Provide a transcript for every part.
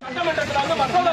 சட்டமன்றத்தில் மசோதா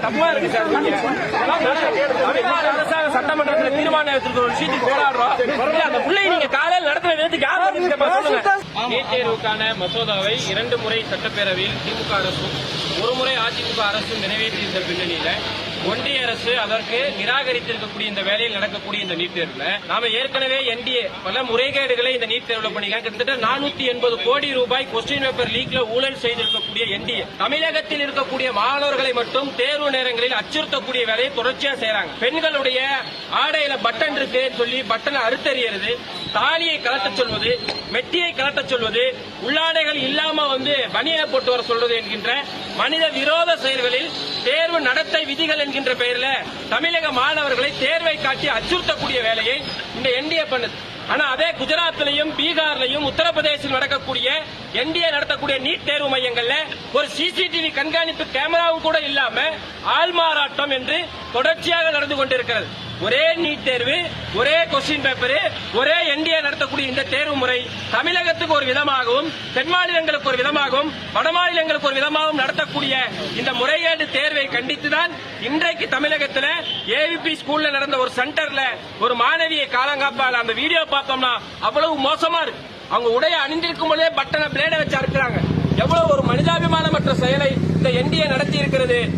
தப்பா இருக்கு சார். அரசாங்க சட்டமன்றத்தில் தீர்மானத்திற்கு ஒரு விஷயத்துக்கு போராடுறோம். அந்த பிள்ளை நீங்க காலையில் நடத்துற நேரத்துக்கு யாரும் நீட் தேர்வுக்கான மசோதாவை 2 முறை சட்டப்பேரவையில் திமுக அரசும் 1 முறை அதிமுக அரசும் நிறைவேற்றியிருந்த பின்னணியில ஒன்றிய அரசு அதற்கு நிராகரித்திருக்கக்கூடிய இந்த வேலையில் நடக்கக்கூடிய இந்த நீட் தேர்வுல நாம ஏற்கனவே என்டிஏ பல முறைகேடுகளை இந்த நீட் தேர்வுல பண்ணிருக்காங்க. கிட்டத்தட்ட 480 கோடி ரூபாய் கொஸ்டின் பேப்பர் லீக்ல ஊழல் செய்திருக்கக்கூடிய என்டிஏ தமிழகத்தில் இருக்கக்கூடிய மாணவர்களை மட்டும் தேர்வு நேரங்களில் அச்சுறுத்தக்கூடிய வேலையை தொடர்ச்சியா செய்யறாங்க. பெண்களுடைய ஆடையில பட்டன் இருக்கு சொல்லி பட்டனை அறுத்தறியறது, தாலியை கலட்ட சொல்வது, மெட்டியை கலட்ட சொல்வது, உள்ளாடைகள் இல்லாம பனியை போட்டு வர சொல்றது என்கின்ற மனித விரோத செயல்களில் தேர்வு நடத்தை விதிகள் என்கின்ற பெயரில் தமிழக மாணவர்களை தேர்வை காட்டி அச்சுறுத்தக்கூடிய வேலையை இந்த என்டிஏ பண்ணுது. ஆனா அதே குஜராத்திலையும் பீகார்லையும் உத்தரப்பிரதேசில் நடக்கக்கூடிய என்டிஏ நடத்தக்கூடிய நீட் தேர்வு மையங்கள்ல ஒரு சிசிடிவி கண்காணிப்பு கேமராவும் கூட இல்லாம ஆள்மாறாட்டம் என்று தொடர்ச்சியாக நடந்து கொண்டிருக்கிறது. ஒரே நீட் தேர்வு, ஒரே கொஸ்டின் பேப்பர், ஒரே என்டிஏ நடத்தக்கூடிய இந்த தேர்வு முறை தமிழகத்துக்கு ஒரு விதமாகவும் தென் மாநிலங்களுக்கு ஒரு விதமாகவும் வட மாநிலங்களுக்கு ஒரு விதமாகவும் நடத்தக்கூடிய இந்த முறைகேடு தேர்வை கண்டித்துதான் இன்றைக்கு தமிழகத்தில் ஏவிபி ஸ்கூல்ல நடந்த ஒரு சென்டர்ல ஒரு மாணவியை காலங்காப்பால் அந்த வீடியோ பார்த்தோம்னா அவ்வளவு மோசமா இருக்கு. அவங்க உடைய அணிந்திருக்கும் போதே பட்டனை பிளேட வச்சு அறுக்கிறாங்க. எவ்வளவு ஒரு மனிதாபிமானமற்ற செயலை இந்த என்டிஏ நடத்தி இருக்கிறது.